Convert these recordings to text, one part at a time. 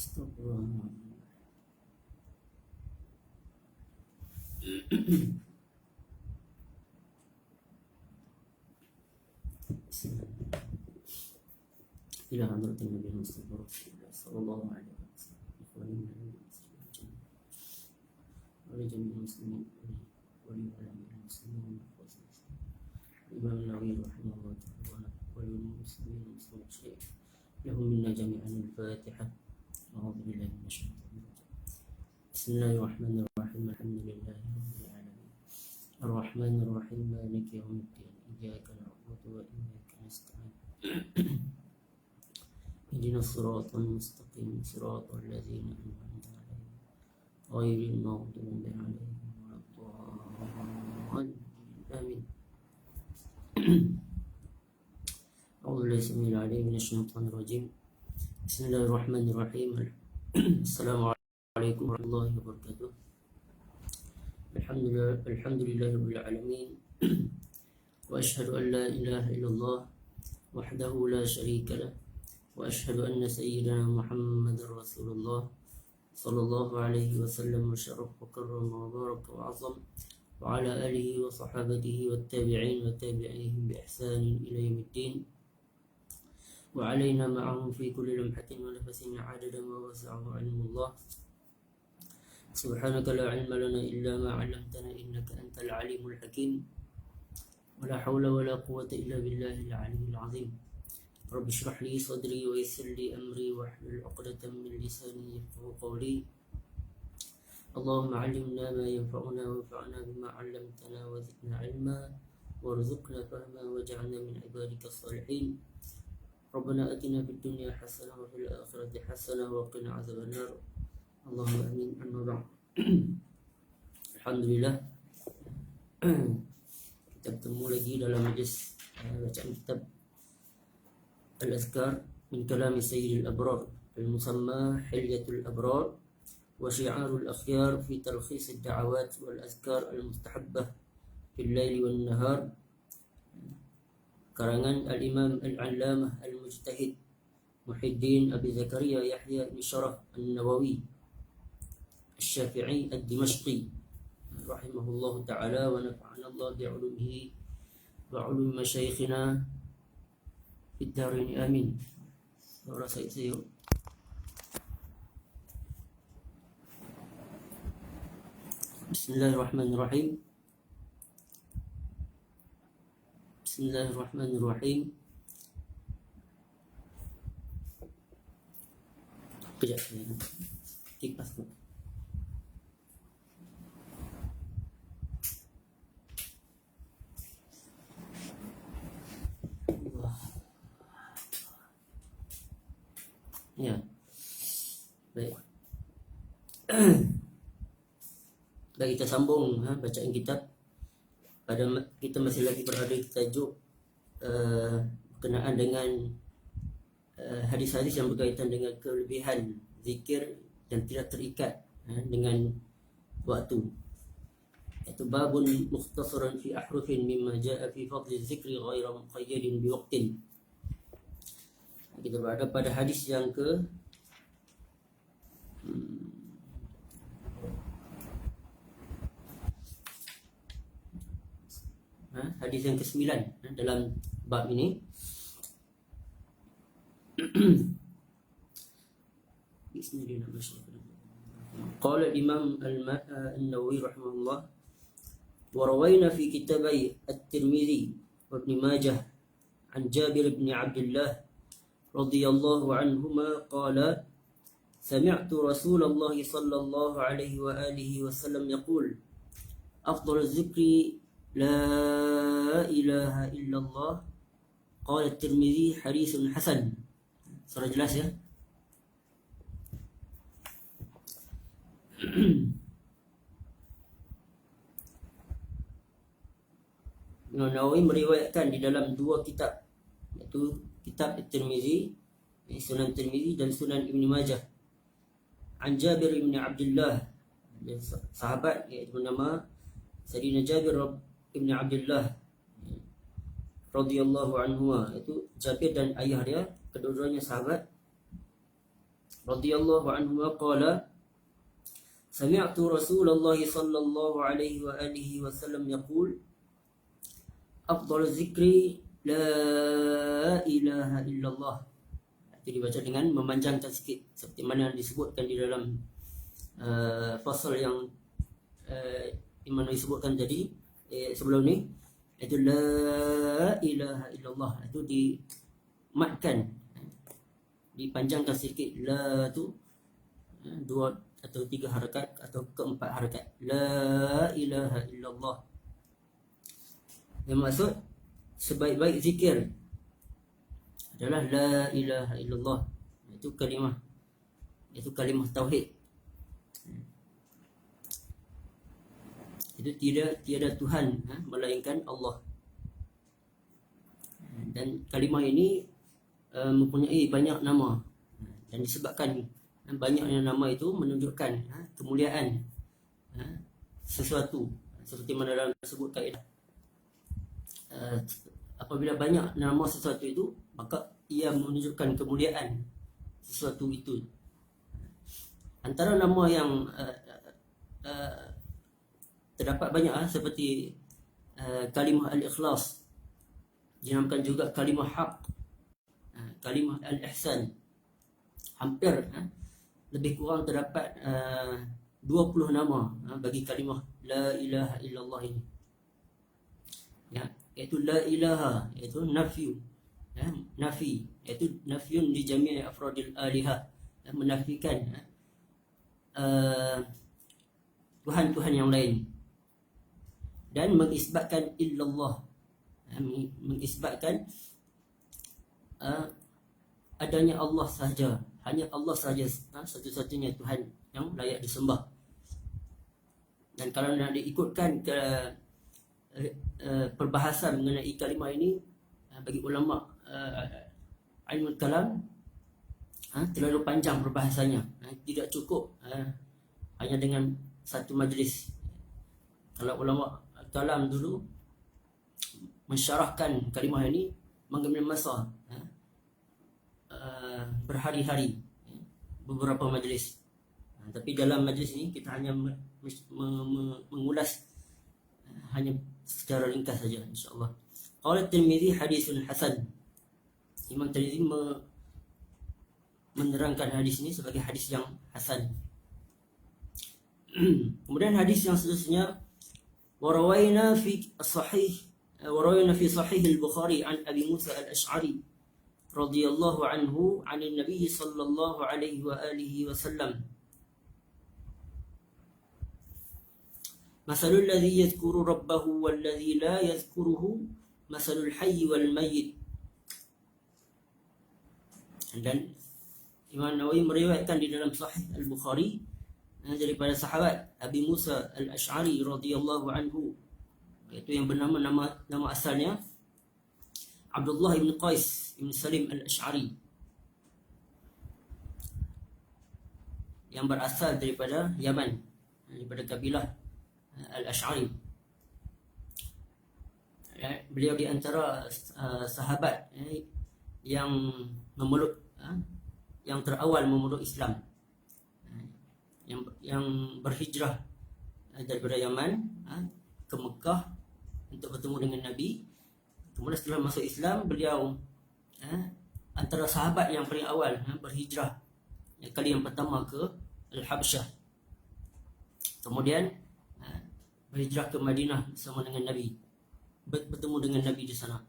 Astagfirullah. Ila hadratin Nabi Mustafa Rasulullah sallallahu alaihi wasallam. Ikhwani wa jami'il muslimin wa li alamil muslimin wa Imam Nawawi rahimahullah ta'ala wa lil muslimin muslimin lahum minna jami'an al-Fatihah. A'udzu billahi minasy syaithanir rajim. Bismillahirrahmanirrahim. Alhamdulillahi rabbil alamin. Ar-Rahmanir Rahim. Maliki yaumiddin. Iyyaka na'budu wa iyyaka nasta'in. Ihdinas siratal mustaqim. Siratal ladzina an'amta 'alaihim ghairil maghdubi 'alaihim waladdallin. Amin. أعوذ بالله السميع العليم من الشيطان الرجيم. بسم الله الرحمن الرحيم. السلام عليكم ورحمة الله وبركاته. الحمد لله رب العالمين. وأشهد أن لا إله إلا الله وحده لا شريك له. وأشهد أن سيدنا محمد رسول الله صلى الله عليه وسلم وشرف وكرم وبارك وعظم وعلى آله وصحابته والتابعين وتابعيهم بإحسان إلى يوم الدين. وعلينا معهم في كل لمحة ونفس عدد ما وسعه علم الله. سبحانك لا علم لنا إلا ما علمتنا إنك أنت العليم الحكيم. ولا حول ولا قوة إلا بالله العلي العظيم. رب اشرح لي صدري ويسر لي أمري واحلل عقدة من لساني يفقهوا قولي. اللهم علمنا ما ينفعنا وانفعنا بما علمتنا وزدنا علما وارزقنا فهما واجعلنا من عبادك الصالحين. ربنا آتنا في الدنيا حسنة وفي الآخرة حسنة وقنا عذاب النار. اللهم آمين. أما بعد. Alhamdulillah, kita bertemu lagi dalam majlis bacaan kitab Al-Azkar min kalami Sayyidil Abrar al-musamma Hilyatul Abrar wa Syi'arul Akhyar fi talkhis ad-da'awat wal azkar al-mustahabbah fil laili wan nahar, karangan Al-Imam Al-Allamah Al-Mujtahid Muhyiddin Abi Zakaria Yahya bin Sharaf An-Nawawi Asy-Syafi'i Ad-Dimashqi rahimahullahu ta'ala wa nafa'ana Allah bi'ulumihi wa 'ulumi masyayikhina fid dharain amin. Rasa saya Bismillahirrahmanirrahim. Bismillahirrahmanirrahim. Kejap saya kipas tu. Ya. Baik. Baik, kita sambung bacaan kitab. Kita masih lagi berada di tajuk berkenaan dengan hadis-hadis yang berkaitan dengan kelebihan zikir dan tidak terikat dengan waktu. Itu babun mukhtasaran fi ahrufin mimma jaa fi fadli zikri ghaira muqayyadin biwaqtin. Kita berada pada hadis yang ke hadis yang ke-9 dalam bab ini. Bismillahirrahmanirrahim. Qala Imam An-Nawawi rahimahullah wa rawayna fi kitabai At-Tirmidzi wa Ibn Majah an Jabir bin Abdullah radhiyallahu anhuma qala sami'tu Rasulullah sallallahu alaihi wa alihi wasallam yaqul afdhalu dzikri la ilaha illallah. Qala At-Tirmidzi haditsun hasan. Sudah jelas ya? Imam Nawawi meriwayatkan di dalam dua kitab, iaitu kitab At-Tirmidzi, Sunan Tirmidzi dan Sunan Ibn Majah, an Jabir bin Abdullah, sahabat iaitu bernama Sayyidina Jabir bin Abdullah radhiyallahu anhuma, itu Jabir dan ayah dia, kedua-duanya sahabat. radhiyallahu anhu qala sami'tu Rasulullah sallallahu alaihi wa alihi wasallam yaqul afdal zikri la ilaha illallah. Itu dibaca dengan memanjangkan sikit seperti mana disebutkan di dalam fasal yang Imam disebutkan tadi sebelum ni, itu la ilaha illallah, itu dimatkan, dipanjangkan sedikit. La tu 2 atau 3 harakat atau ke-4 harakat. La ilaha illallah, yang maksud sebaik-baik zikir adalah la ilaha illallah. Itu kalimah tauhid. Itu tiada Tuhan melainkan Allah. Dan kalimah ini mempunyai banyak nama, dan disebabkan banyaknya nama itu menunjukkan kemuliaan sesuatu, seperti mana dalam disebut kaedah, apabila banyak nama sesuatu itu, maka ia menunjukkan kemuliaan sesuatu itu. Antara nama yang terdapat banyak seperti kalimah al-ikhlas, dinamakan juga kalimah haq, kalimah al-ihsan. Hampir lebih kurang terdapat 20 nama bagi kalimah la ilaha illallah ini. Ya, iaitu la ilaha, iaitu nafi, iaitu nafyun li jami' afradil alihah, menafikan Tuhan-Tuhan yang lain, dan mengisbatkan illallah, mengisbatkan adanya Allah sahaja, hanya Allah sahaja satu-satunya Tuhan yang layak disembah. Dan kalau nak diikutkan ke perbahasan mengenai kalimah ini, bagi ulama ilmu kalam, terlalu panjang perbahasannya, tidak cukup hanya dengan satu majlis. Kalau ulama kalam dulu mensyarahkan kalimah ini mengambil masa berhari-hari, beberapa majlis. Tapi dalam majlis ini kita hanya mengulas hanya secara ringkas saja, insya-Allah. Qala Tirmizi hadisun hasan. Imam Tirmizi menerangkan hadis ini sebagai hadis yang hasan. Kemudian hadis yang seterusnya, warawayna fi sahih al-Bukhari an Abi Musa al-Ash'ari radhiyallahu anhu 'anil Nabi sallallahu alaihi wa alihi wasallam, masalul ladzi yadhkuru rabbahu wal ladzi la yadhkuruhu masalul hayy wal mayyit. Dan Imam Nawawi meriwayatkan di dalam Sahih Al-Bukhari daripada sahabat Abi Musa Al-Ash'ari radhiyallahu anhu, iaitu yang bernama nama asalnya Abdullah ibn Qais ibn Salim Al-Ash'ari, yang berasal daripada Yaman, daripada kabilah Al-Ash'ari. Beliau di antara sahabat yang memeluk, yang terawal memeluk Islam, yang berhijrah daripada Yaman ke Mekah untuk bertemu dengan Nabi. Kemudian setelah masuk Islam, beliau antara sahabat yang paling awal berhijrah kali yang pertama ke Al-Habsyah. Kemudian berhijrah ke Madinah bersama dengan Nabi, bertemu dengan Nabi di sana.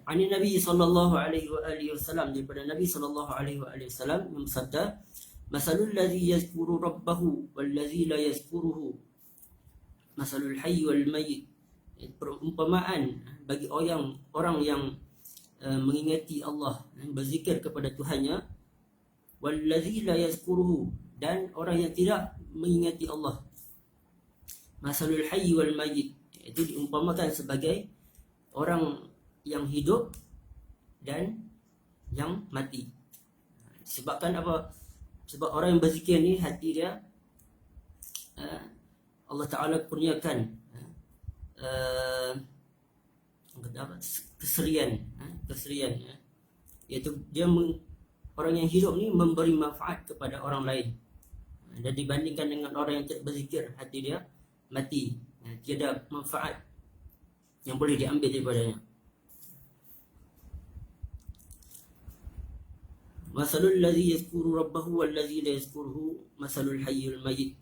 Ani Nabi sallallahu alaihi wa alihi wasallam, daripada Nabi sallallahu alaihi wa alihi wasallam bersabda, masalul ladzi yazkuru rabbahu wal ladzi la yazkuruhu masalul hayy wal mayyit. Perumpamaan bagi orang yang mengingati Allah, berzikir kepada Tuhannya, wal ladzi la yazkuruhu, dan orang yang tidak mengingati Allah, masalul hayy wal mayyit, itu diumpamakan sebagai orang yang hidup dan yang mati. Sebabkan apa? Sebab orang yang berzikir ni hati dia Allah Ta'ala kurniakan kata apa, keserian, keserian, iaitu orang yang hidup ni memberi manfaat kepada orang lain, dan dibandingkan dengan orang yang tidak berzikir, hati dia mati, tiada manfaat yang boleh diambil daripadanya. Masalul ladzi yazkuru rabbahu wal ladzi la yazkuruhu masalul hayyul mayyit.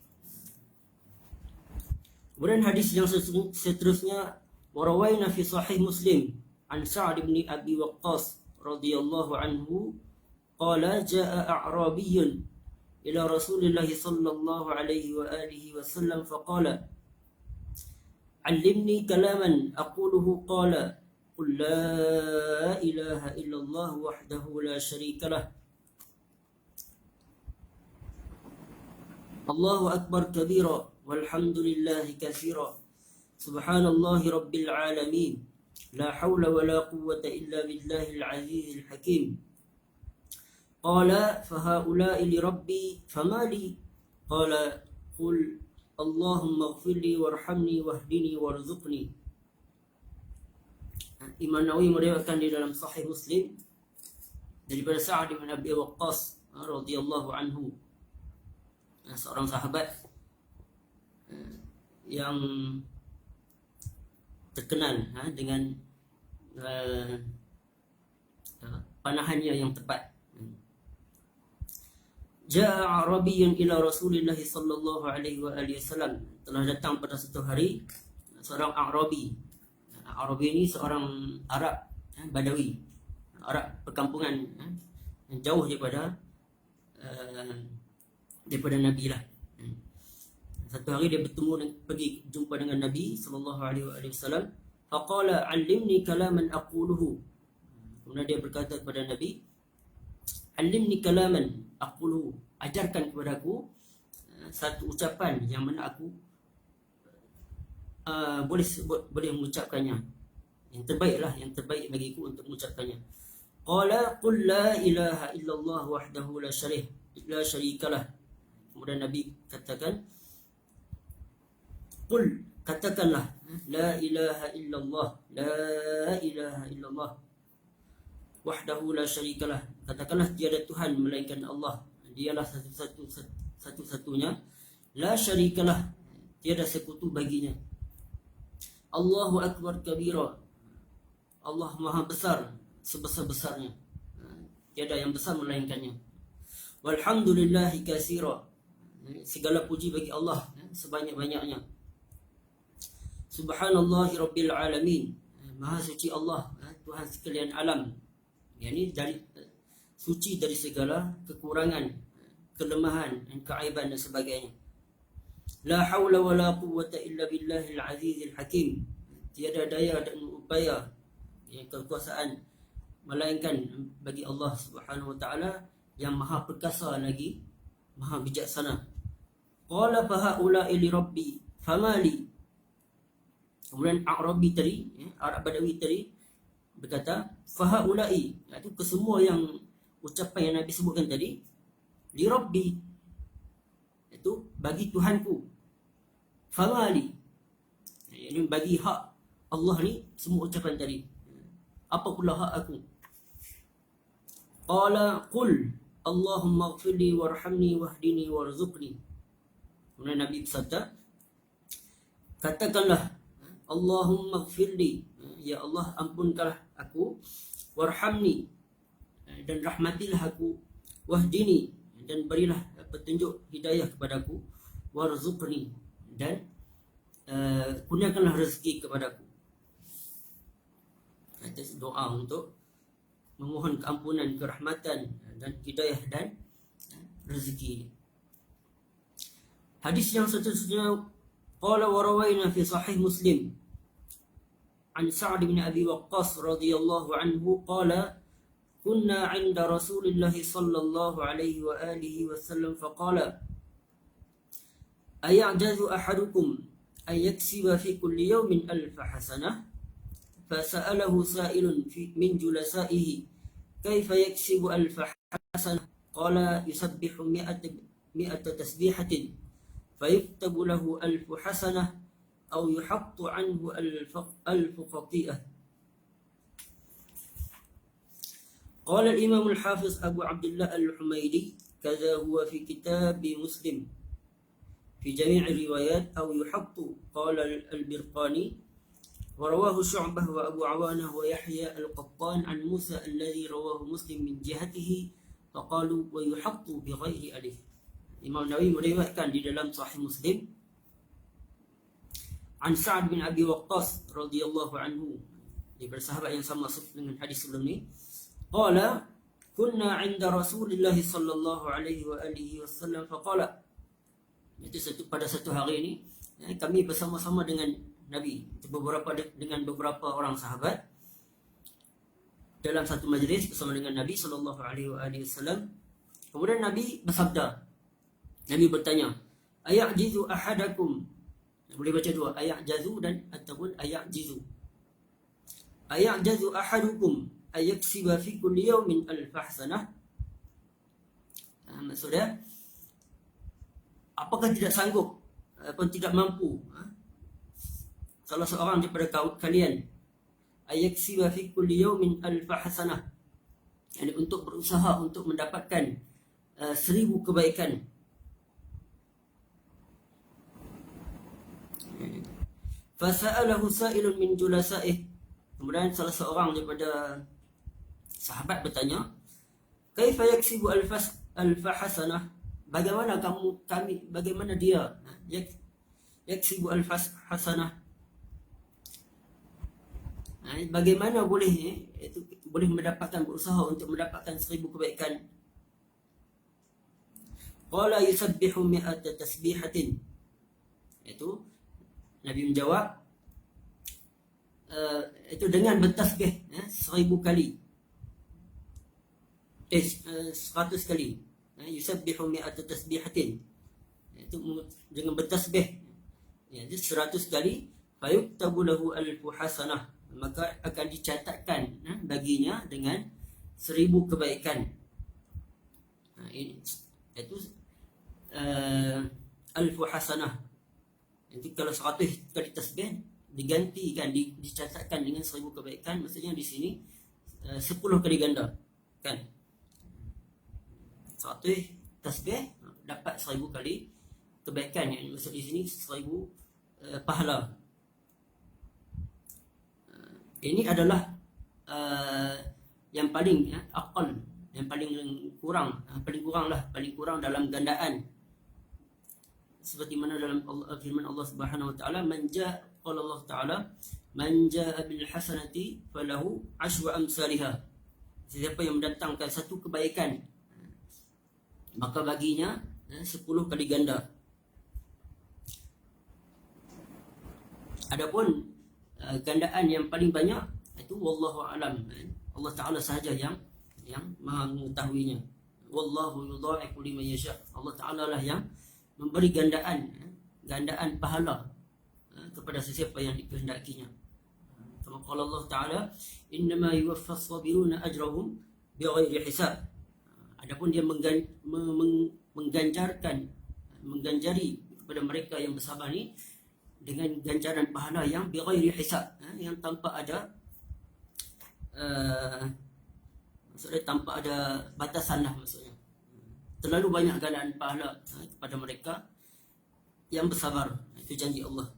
Kemudian hadis yang seterusnya, warawaina fi sahih Muslim an Sa'd bin Abi Waqqas radhiyallahu anhu qala jaa a'rabiyyun ila Rasulillah sallallahu alaihi wa alihi wasallam faqala allimni kalaman aquluhu qala qul la ilaha illallah wahdahu la syarika lah Allahu akbar kabira walhamdulillahi katsira subhanallahi rabbil alamin la hawla wala quwwata illa billahil azizil hakim. Qala fahaula'i li rabbi fama li qala qul Allahumma ighfirli warhamni wahdini warzuqni. Imam Nawawi meriwayatkan di dalam Sahih Muslim daripada Sa'd bin Abi Waqqas radhiyallahu anhu, seorang sahabat yang terkenal dengan panahannya yang tepat. Ja'a Arabiyyun ila Rasulillah sallallahu alaihi wa alihi wasallam, telah datang pada satu hari seorang Arabi. Arabi ini seorang Arab Badawi, Arab perkampungan, yang jauh daripada Nabi lah. Satu hari dia pergi jumpa dengan Nabi sallallahu alaihi wasallam. Faqala allimni kalaman aquluhu. Kemudian dia berkata kepada Nabi, allimni kalaman aquluhu, ajarkan kepadaku satu ucapan yang mana aku boleh mengucapkannya. Yang terbaik bagiku untuk mengucapkannya. Qala qul la ilaha illallah wahdahu la syarikalah. Kemudian Nabi katakan, qul, katakanlah, la ilaha illallah, la ilaha illallah wahdahu la syarikalah, katakanlah tiada Tuhan melainkan Allah, dialah satu-satunya, la syarikalah, tiada sekutu baginya, Allahu akbar kabira, Allah maha besar sebesar-besarnya, tiada yang besar melainkannya, walhamdulillahi katsira, segala puji bagi Allah sebanyak-banyaknya, subhanallahi rabbil alamin, maha suci Allah, Tuhan sekalian alam, yakni dari suci dari segala kekurangan, kelemahan dan keaiban dan sebagainya. La haula wala quwwata illa billahil azizil hakim, tiada daya dan upaya, kekuasaan melainkan bagi Allah Subhanahu wa taala yang maha perkasa lagi maha bijaksana. Qala fa haula li rabbi famali. Kemudian Arabi tadi, Arab Badawi tadi berkata, fa haula, iaitu kesemua yang ucapan yang Nabi sebutkan tadi, li rabbi, itu bagi Tuhanku, famali, ini bagi hak Allah ni semua ucapan tadi, apa pula hak aku. Qala qul Allahumma ighfirli warhamni wahdini warzuqni. Kemudian Nabi bersabda, katakanlah, Allahumma ighfirli, ya Allah ampunkanlah aku, warhamni, dan rahmatilah aku, wahdini, dan berilah petunjuk hidayah kepadaku, warzuqni, dan kurniakanlah rezeki kepadaku. Itu doa untuk memohon keampunan, kerahmatan dan hidayah dan rezeki. Hadis yang seterusnya, qala wa rawaina fi sahih Muslim an Sa'd bin Abi Waqqas radhiyallahu anhu qala kunna 'inda Rasulillah sallallahu alaihi wa alihi wasallam faqala ay'jazu ahadukum ay yaksiba fi kulli yawmin alf hasanah fasa'alahu sa'ilun min julasaihi kaifa yaksibu alf hasanah qala yusabbihu mi'ata tasbihatin فيكتب له 1000 حسنة أو يحط عنه 1000 خطيئة قال الإمام الحافظ أبو عبد الله الحميدي كذا هو في كتاب مسلم في جميع الروايات أو يحط. قال البرقاني ورواه شعبة وأبو عوانة ويحيى القطان عن موسى الذي رواه مسلم من جهته فقالوا ويحط بغير ألف. Imam Nawawi meriwayatkan di dalam Sahih Muslim an Sa'ad bin Abi Waqqas radhiyallahu anhu, daripada sahabat yang sama dengan hadis sebelum ni. Qala kunna 'inda Rasulillah sallallahu alaihi wa alihi wasallam faqala, itu pada satu hari ini kami bersama-sama dengan Nabi, dengan beberapa orang sahabat dalam satu majlis bersama dengan Nabi sallallahu alaihi wasallam. Kemudian Nabi bersabda, Nabi bertanya, ayajizu ahadakum, boleh baca dua, ayajazu dan ataupun ayajizu. Ayajazu ahadukum ayaksiba fi kulli yawmin alfahsanah. Maksudnya, apakah tidak sanggup ataupun tidak mampu salah seorang daripada kalian ayaksiba fi kulli yawmin alfahsanah, yani untuk berusaha untuk mendapatkan 1000 kebaikan. Fasa'alahu sa'ilun min julasa'ih, kemudian salah seorang daripada sahabat bertanya, kaifa yaksibu alfahasanah, bagaimana dia yaksibu alfahasanah, bagaimana boleh mendapatkan, berusaha untuk mendapatkan 1000 kebaikan. Qala yusabbihu mi'ata tasbihatin, itu Nabi menjawab, itu dengan bertasbih 1000 kali, 100 kali. Yusabbihu mi'ata tasbihatin, itu dengan bertasbih, itu 100 kali. Fayuktabu lahu alfu hasanah, maka akan dicatatkan baginya dengan 1000 kebaikan. Itu alfu hasanah. Jadi kalau 100 kali tasbih digantikan, dicatatkan dengan 1000 kebaikan, maksudnya di sini 10 kali ganda, kan? 100 tasbih dapat 1000 kali kebaikan, yang maksud di sini 1000 pahala. Ini adalah yang paling akal, yang paling kurang dalam gandaan. Seperti mana dalam firman Allah Subhanahu wa taala, qala Allah taala, man jaa bil hasanati falahu ashru amsalha. Siapa yang mendatangkan satu kebaikan, maka baginya 10 kali ganda. Adapun gandaan yang paling banyak itu wallahu alam, Allah taala sahaja yang Maha mengetahuinya. Wallahu yudha'ifu liman yasha, Allah taala lah yang memberi gandaan pahala kepada sesiapa yang dikehendakinya. Kama qala Allah taala, innama yuwaffas sabiruna ajrahum bighairi hisab. Adapun dia mengganjari kepada mereka yang bersabar ni dengan ganjaran pahala yang bighairi hisab, yang tanpa ada maksudnya tanpa ada batasan lah, maksudnya terlalu banyak gandaan pahala kepada mereka yang bersabar. Itu janji Allah.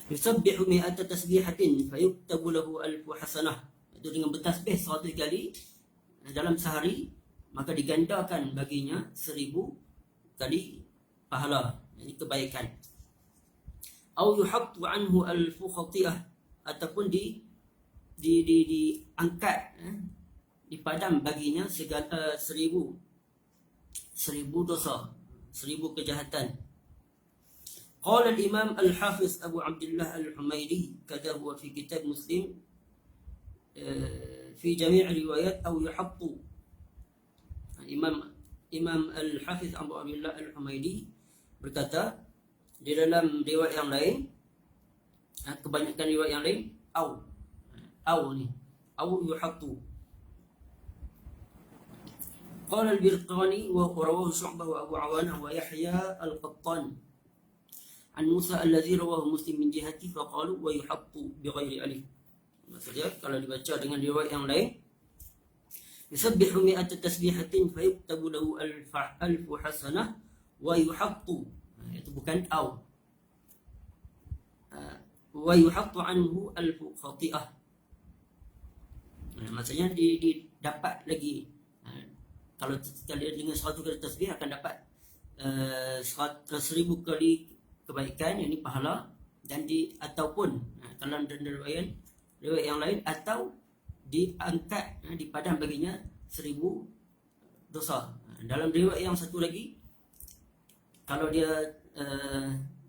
Yusabbihu mi'ata tasbihatin fayuktabu lahu alfu hasanah. Itu dengan bertasbih 100 kali dalam sehari, maka digandakan baginya 1000 kali pahala, ini kebaikan. Au yuhattu anhu alfu khati'ah, ataupun diangkat, dipadam baginya segala 1000 dosa, 1000 kejahatan. Qala al-Imam al-Hafiz Abu Abdullah al-Humaydi kadza huwa fi kitab Muslim fi jami' riwayat aw yuhattu. Imam al-Hafiz Abu Abdullah al-Humaydi berkata di dalam riwayat yang lain, kebanyakan riwayat yang lain أو يحط. قال البرقاني ورواه شعبة وأبو عوانة ويحيى القطان an Musa alladhi rawahu Muslim min jihati faqalu wa yuhattu bighairi alif. Maksudnya kalau dibaca dengan riwayat yang lain, yusabbihu mi'ata tasbihatin fayuktabu lahu alfu hasanah wa yuhattu, itu bukan au, wa yuhattu anhu alfu khati'ah. Maksudnya didapat lagi. Kalau sekali dengan 100 kali tasbih akan dapat 100,000 kali kebaikan, yang ini pahala. Dan ataupun kalau dalam riwayat yang lain, atau diangkat dipadam baginya 1000 dosa. Dalam riwayat yang satu lagi, kalau dia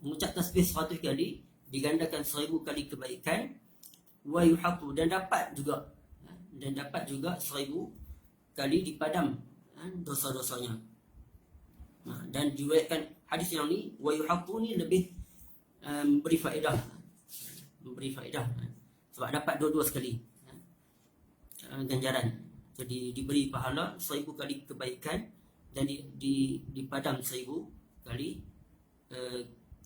mengucap tasbih 100 kali, digandakan 1000 kali kebaikan, wa yuhatu, dan dapat juga 1000 kali dipadam dosa-dosanya. Dan diriwayatkan hadis yang ni, wa yuhatu ni lebih memberi faedah, sebab dapat dua-dua sekali ganjaran. Jadi diberi pahala 1000 kali kebaikan, dan dipadam 1000 kali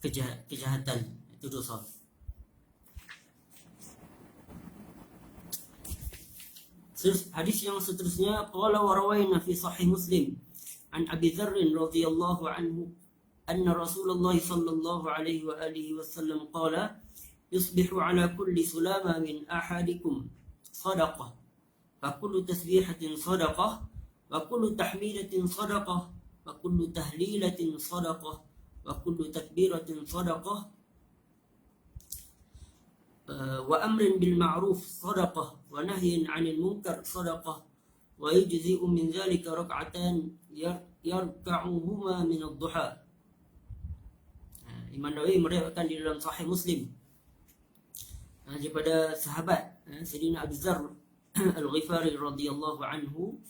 kejahatan, itu dosa. Hadis yang seterusnya, qala wa rawaina fi sahih Muslim an Abi Dzar radhiyallahu anhu anna Rasulullah sallallahu alaihi wa alihi wasallam qala yusbihu ala kulli sulama min ahadikum sadaqah wa kullu tasbihatin sadaqah wa kullu tahmidatin sadaqah wa kullu tahlilatin sadaqah wa kullu takbiratin sadaqah wa amrin bil ma'ruf sadaqah wa nahyin 'anil munkar sadaqah wa yujzi'u min dhalika rak'atan yarka'uhuma min ad-duha. Imam Nawawi meriwayatkan di dalam Sahih Muslim daripada sahabat Sayyidina Abu Dzar Al-Ghifari radhiyallahu anhu,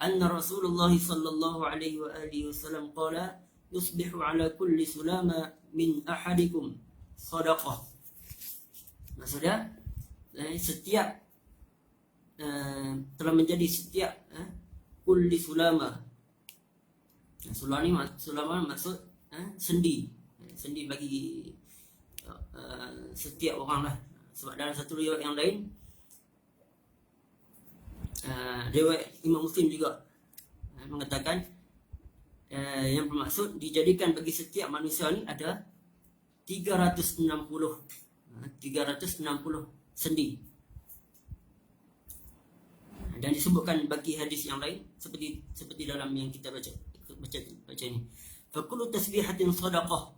anna Rasulullah sallallahu alaihi wa alihi wasallam qala yusbihu ala kulli sulama min ahadikum sadaqah. Maksudnya setiap telah menjadi setiap kulli sulama. Sulama maksud sendi bagi setiap orang lah. Sebab dalam satu riwayat yang lain, riwayat Imam Muslim juga mengatakan yang bermaksud dijadikan bagi setiap manusia ni ada 360 sendi. Dan disebutkan bagi hadis yang lain seperti dalam yang kita baca ni. Fa kullu tasbihatin sadaqah,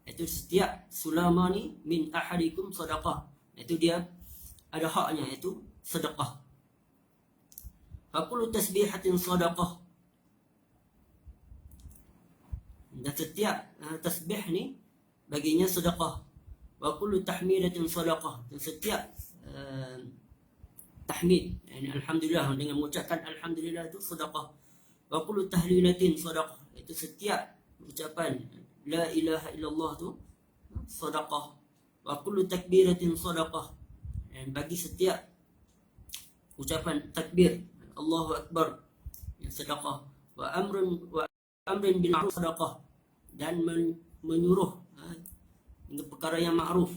itu setiap sulama ni min ahadikum sadaqah, itu dia ada haknya, itu sedekah. Fa kullu tasbihatin sadaqah, dan setiap tasbih ni baginya sedekah. Wa kullu tahmidatin sadaqah, dan setiap tahmid, yani alhamdulillah, dengan mengucapkan alhamdulillah itu sedekah. Wa kullu tahlilatin sadaqah, itu setiap ucapan la ilaha illallah tu sedekah. Wa kullu takbiratin sadaqah, dan bagi setiap ucapan takbir Allahu akbar yang sedekah. Wa amrin bil ma'ruf sadaqah, dan menyuruh dengan perkara yang ma'ruf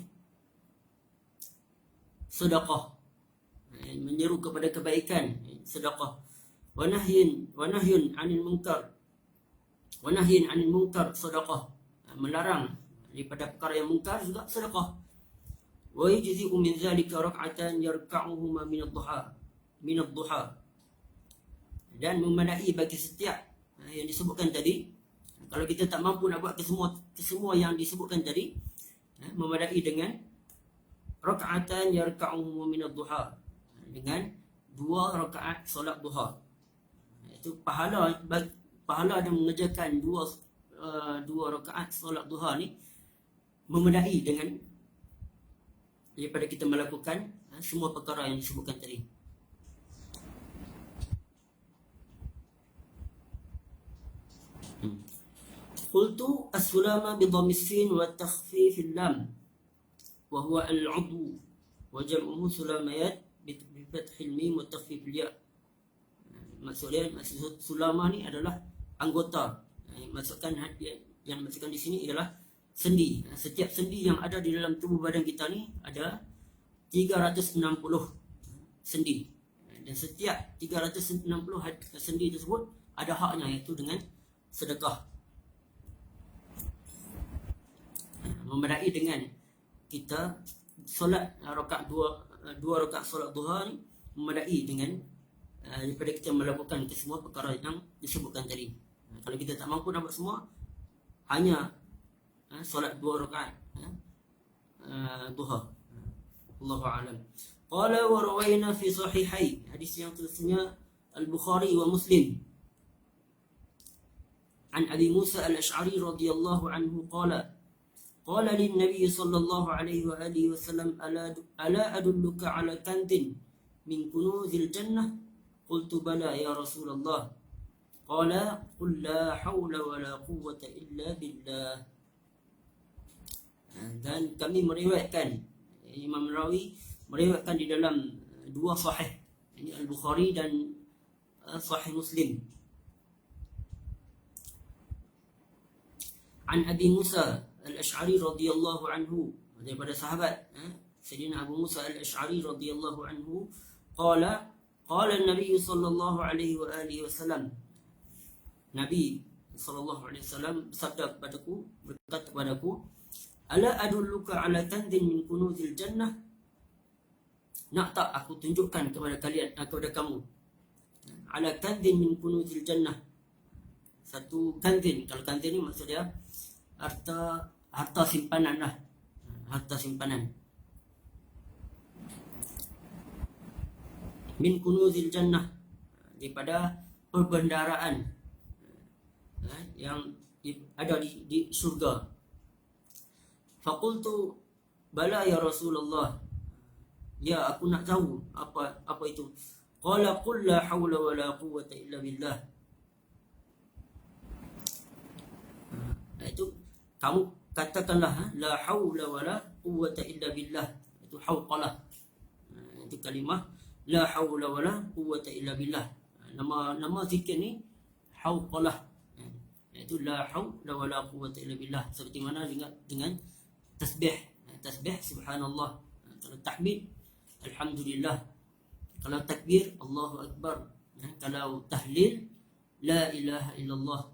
sedekah, menyeru kepada kebaikan sedekah. Wa nahyun 'anil munkar sedekah, melarang daripada perkara yang mungkar juga sedekah. Wa yujzi'u min zalika rak'atan yarka'uhuma min ad-duha, dan memadai bagi setiap yang disebutkan tadi. Kalau kita tak mampu nak buat kesemua yang disebutkan tadi, memadai dengan rak'atan yarka'uhuma min ad-duha, dengan 2 rakaat solat duha. Itu pahala dan mengerjakan 2 rakaat solat duha ni memadai dengan daripada kita melakukan semua perkara yang disebutkan tadi. Qultu as-sulama bi dhammis sin wa takhfif al-lam wa huwa al-'udwu wa jam'uhu sulamayat bi fathil mim wa takhfif al-ya. Maksud sulama ni adalah anggota. Yang masukkan di sini adalah sendi. Setiap sendi yang ada di dalam tubuh badan kita ni ada 360 sendi. Dan setiap 360 sendi tersebut ada haknya, iaitu dengan sedekah. Memadai dengan kita solat rakaat dua rakaat solat duha ni, memadai dengan daripada kita melakukan kesemua perkara yang disebutkan tadi. Kalau kita tak mampu nak buat semua, hanya solat 2 rakaat duha. Allahu a'lam. Qala wa rawayna fi sahihai, hadis yang tersedia Al-Bukhari wa Muslim. An Abi Musa Al-Ash'ari radhiyallahu anhu qala qala lin Nabi sallallahu alaihi wa alihi wasallam ala adulluka ala kantin min kunuzil jannah, qultu bala ya Rasulullah, qala qul la hawla wa la quwwata illa billah. Dan kami meriwayatkan, Imam Rawi meriwayatkan di dalam dua sahih, ini Al-Bukhari dan Sahih Muslim, an Abi Musa Al-Ash'ari radhiyallahu anhu, daripada sahabat Sayyidina Abu Musa Al-Ash'ari radhiyallahu anhu, qala Nabi sallallahu alaihi wa alihi wasallam, Nabi sallallahu alaihi wasallam bersabda kepadaku, berkata kepadaku, ala adulluka ala kanzin min kunuzil jannah, nak tak aku tunjukkan kepada kalian, kepada kamu, ala kanzin min kunuzil jannah, satu kanzin. Kalau kanzin ni maksud dia harta simpanan lah, harta simpanan. Min kunuzil jannah, daripada perbendaraan yang ada di syurga. Faqultu bala ya Rasulullah, ya aku nak tahu apa itu. Qala qul la hawla wa la quwwata illa billah. Itu kamu katakanlah la haula wa la quwwata illa billah. Itu hauqalah. Itu kalimah la haula wa la quwwata illa billah. Nama zikir ni hauqalah. Itu la haula wa la quwwata illa billah. Seperti mana dengan tasbih subhanallah. Kalau tahmid alhamdulillah. Kalau takbir Allahu akbar. Kalau tahlil la ilaha illallah.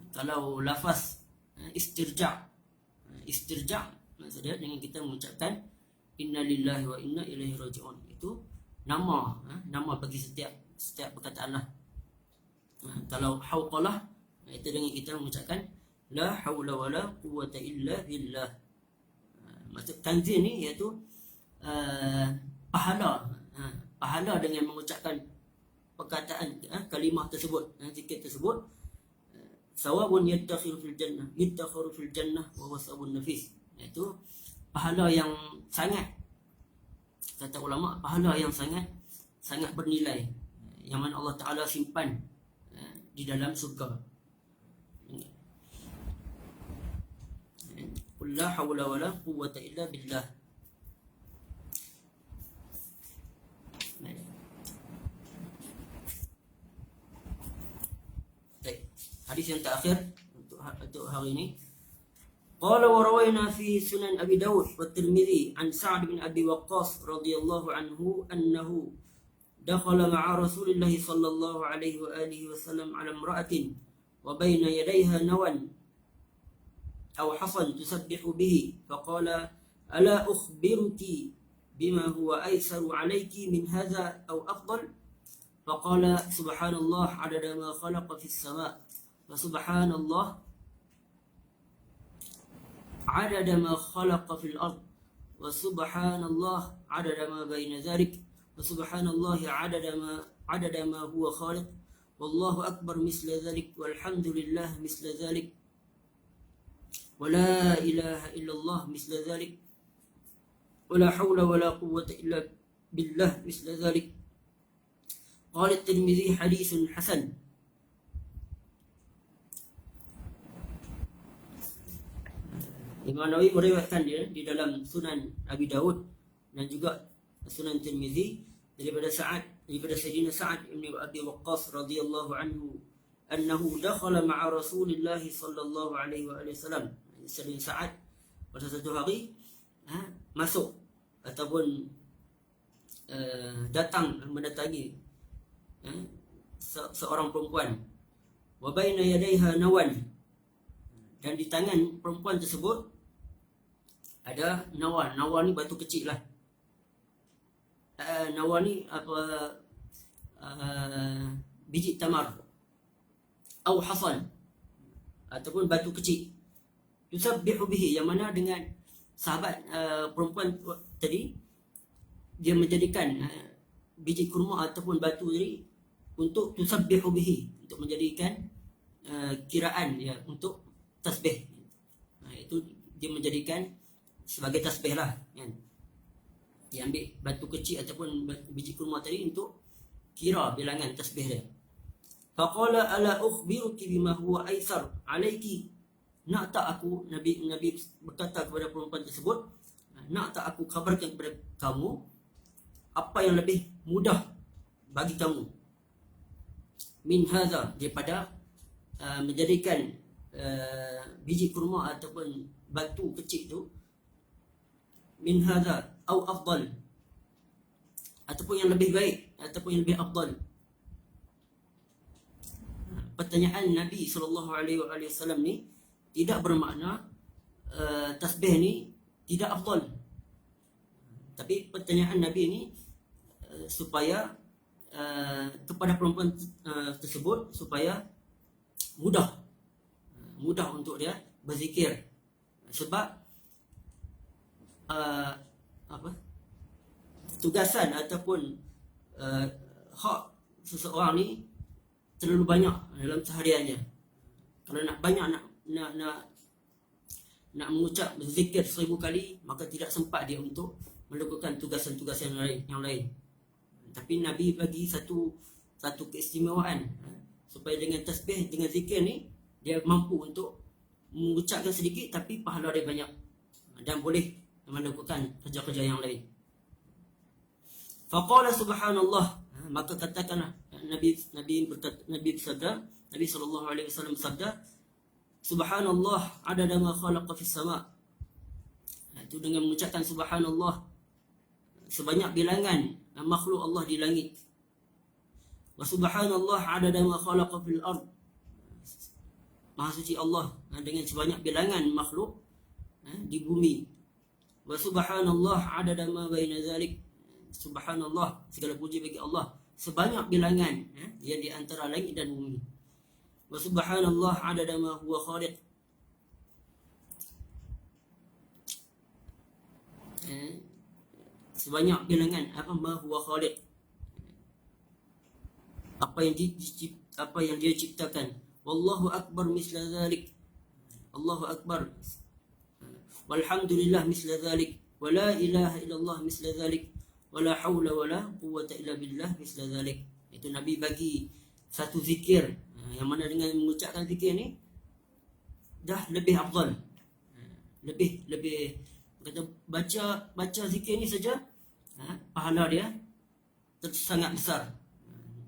Kalau lafaz istirja' maksudnya dengan kita mengucapkan inna lillahi wa inna ilaihi raji'un. Itu nama bagi setiap perkataan lah. Kalau hauqalah, itu dengan kita mengucapkan la haula wa la quwwata illa billah. Maksud kanzin ni iaitu pahala dengan mengucapkan perkataan kalimah tersebut, zikir tersebut. Sawabun yadakhiru fil jannah wa huwa sawabun nafis. Iaitu pahala yang sangat, kata ulama, pahala yang sangat bernilai, yang mana Allah Ta'ala simpan di dalam surga. Qul la hawla wa la quwwata illa billah. Hadis yang terakhir untuk hari ini. Qala wa rawayna fi Sunan Abi Dawud wa Tirmidzi an Sa'd bin Abi Waqqas radhiyallahu anhu annahu dakhala ma'a Rasulillah sallallahu alaihi wa alihi wasallam ala imra'atin wa bayna yadayha nawan aw hasan tusabbihu bihi, faqala ala ukhbiruki bima huwa aysaru alayki min hadha aw afdal, faqala subhanallah adada ma khalaqa fis sama' wa subhanallah adada ma khalaqa fil ard wa subhanallah adada ma baina dhalik wa subhanallah adada ma huwa khaliq wallahu akbar misla dhalik walhamdulillah misla dhalik wa la ilaha illallah misla dhalik wa la hawla wa la quwwata illa billah misla dhalik. Qala at-Tirmidzi hadithun hasan. Imam Nawawi meriwayatkan dia di dalam Sunan Abi Dawud dan juga Sunan Tirmidzi daripada Sayyidina Sa'ad bin Abi Waqqas radhiyallahu anhu annahu dakhala ma'a Rasulillah sallallahu alaihi wa sallam. Salim Sa'ad pada satu hari masuk ataupun mendatangi seorang perempuan, wa baina yadayha nawan, dan di tangan perempuan tersebut ada nawan. Nawan ni batu kecil lah. Nawan ni apa, biji tamar atau hasan ataupun batu kecil. Tusabbihu bihi, yang mana dengan sahabat perempuan tadi, dia menjadikan biji kurma ataupun batu tadi untuk tusabbihu bihi, untuk menjadikan kiraan dia untuk tasbih. Itu dia menjadikan sebagai tasbih lah kan. Dia ambil batu kecil ataupun biji kurma tadi untuk kira bilangan tasbih dia. Faqala ala ukhbiruki bima huwa aisar alayki, nak tak aku, Nabi berkata kepada perempuan tersebut, nak tak aku kabarkan kepada kamu apa yang lebih mudah bagi kamu, min hadza, daripada menjadikan biji kurma ataupun batu kecil tu, min hadza au afdal, ataupun yang lebih baik ataupun yang lebih afdal. Pertanyaan Nabi SAW ni tidak bermakna tasbih ni tidak afdal, tapi pertanyaan Nabi ni supaya kepada perempuan tersebut supaya mudah untuk dia berzikir. Sebab tugasan ataupun hak seseorang ni terlalu banyak dalam sehariannya. Kalau nak banyak nak mengucap berzikir 1000 kali, maka tidak sempat dia untuk melakukan tugasan-tugasan yang lain. Tapi Nabi bagi satu keistimewaan supaya dengan tasbih, dengan zikir ni, dia mampu untuk mengucapkan sedikit tapi pahala dia banyak dan boleh melakukan kerja-kerja yang lain. Faqala subhanallah, maka katakanlah Nabi bersabda, Nabi SAW bersabda, subhanallah adada ma khalaqa fis sama'. Itu dengan mengucapkan subhanallah sebanyak bilangan makhluk Allah di langit. Wa subhanallah adada ma khalaqa fil ard. Maha suci Allah dengan sebanyak bilangan makhluk di bumi. Wa subhanallah adada ma baina zalik. Subhanallah, segala puji bagi Allah, sebanyak bilangan yang di antara langit dan bumi. Wa subhanallah adada ma huwa khaliq. Sebanyak bilangan ma huwa khaliq, apa yang dia ciptakan. Wallahu akbar misla zalik. Allahu akbar. Walhamdulillah misla zalik. Wa la ilaha illallah misla zalik. Wa la hawla wa la quwwata illa billah misla zalik. Itu Nabi bagi satu zikir yang mana dengan mengucapkan zikir ni dah lebih afdal. Lebih kata baca zikir ni saja pahala dia sangat besar.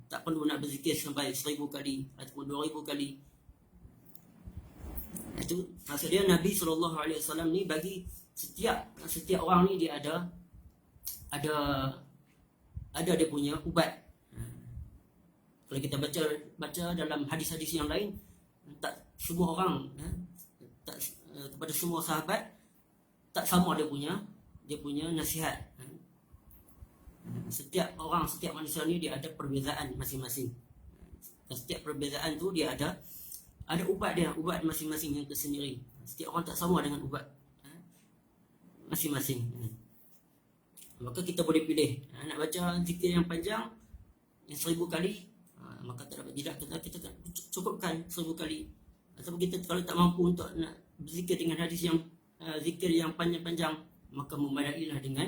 Tak perlu nak berzikir sampai 1000 kali ataupun 2000 kali. Itu maksud dia, Nabi SAW ni bagi setiap orang ni dia ada dia punya ubat. Kalau kita baca dalam hadis-hadis yang lain, tak semua orang kepada semua sahabat tak sama dia punya nasihat. Setiap orang, setiap manusia ni dia ada perbezaan masing-masing. Dan setiap perbezaan tu dia ada ubat dia, ubat masing-masing yang tersendiri. Setiap orang tak sama dengan ubat masing-masing. Maka kita boleh pilih nak baca zikir yang panjang yang 1000 kali, maka tak dapat, tidak kita cukupkan 1000 kali. Ataupun kita kalau tak mampu untuk nak berzikir dengan hadis yang zikir yang panjang-panjang, maka memadailah dengan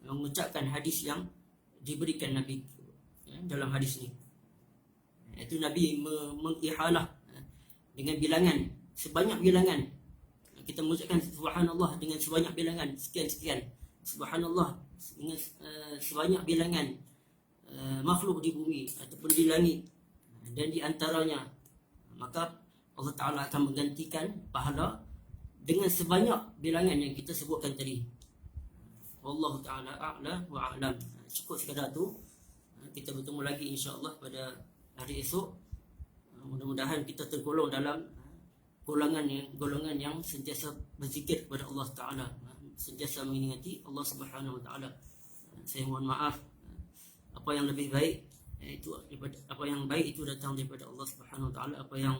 mengucapkan hadis yang diberikan Nabi dalam hadis ni. Itu Nabi mengihalah dengan bilangan, sebanyak bilangan. Kita mengucapkan subhanallah dengan sebanyak bilangan sekian. Subhanallah dengan sebanyak bilangan makhluk di bumi ataupun di langit dan di antaranya. Maka Allah Ta'ala akan menggantikan pahala dengan sebanyak bilangan yang kita sebutkan tadi. Wallahu ta'ala a'la wa a'lam. Cukup sekadar tu. Kita bertemu lagi insya-Allah pada hari esok. Mudah-mudahan kita tergolong dalam golongan yang sentiasa berzikir kepada Allah Ta'ala, sentiasa mengingati Allah Subhanahu Wa Ta'ala. Saya mohon maaf apa yang lebih baik itu apa yang baik itu datang daripada Allah Subhanahu Wa Ta'ala. Apa yang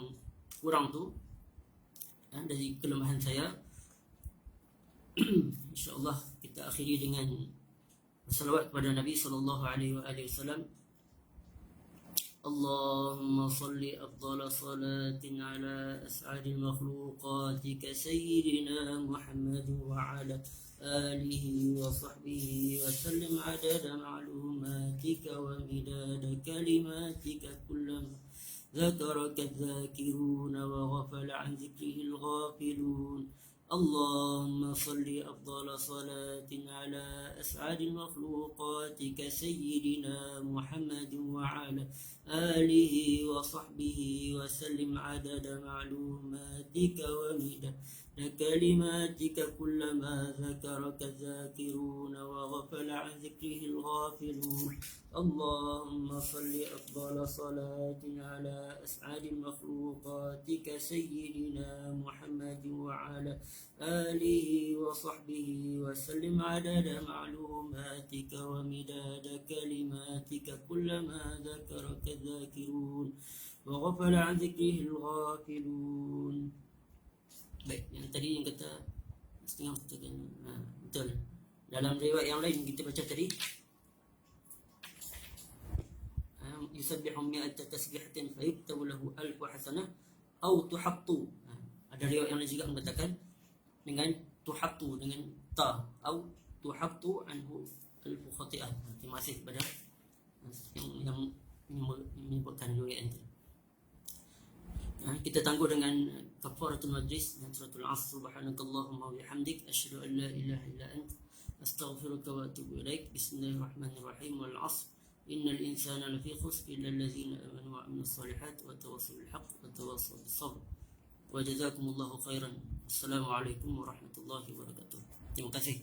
kurang tu dari kelemahan saya. InsyaAllah kita akhiri dengan bersalawat kepada Nabi sallallahu alaihi wasallam. اللهم صل أفضل صلاة على أسعد المخلوقات كسيدنا محمد وعلى آله وصحبه وسلم عدد معلوماتك ومداد كلماتك كلما ذكرك الذاكرون وغفل عن ذكره الغافلون. اللهم صل أفضل صلاة على أسعد المخلوقات كسيدنا محمد وعلى آله وصحبه وسلم عدد معلوماتك ومداد كلماتك كلما ذكرك الذاكرون وغفل عن ذكره الغافلون. اللهم صل أفضل صلاة على أسعد المخلوقات كسيدنا محمد وعلى آله وصحبه وسلم عدد معلوماتك ومداد كلماتك كلما ذكرك الذاكرون وغفل عن ذكره الغافلون. Baik, yang tadi yang kata setengah betul. Dalam riwayat yang lain kita baca tadi yusabbihu mi'ata tasbihatin fayuktabu lahu alfu hasanah atau tuhattu. Ada riwayat yang lain juga mengatakan dengan tuhattu dengan ta atau tuhattu anhu alfu khati'ah. Terima kasih kepada yang menyebutkan riwayat itu. Kita tangguh dengan kafaratul majlis dan suratul Asr. Subhanakallahumma wa bihamdik asyhadu an la ilaha illa anta astaghfiruka wa atubu ilaik. Bismillahirrahmanirrahim. Wal 'ashr innal insana lafi khusr illa allazina amanu wa amilus solihat wa tawassaw bil haqq wa tawassaw bis sabr. Wa jazakumullahu khairan. Assalamualaikum warahmatullahi wabarakatuh. Terima kasih.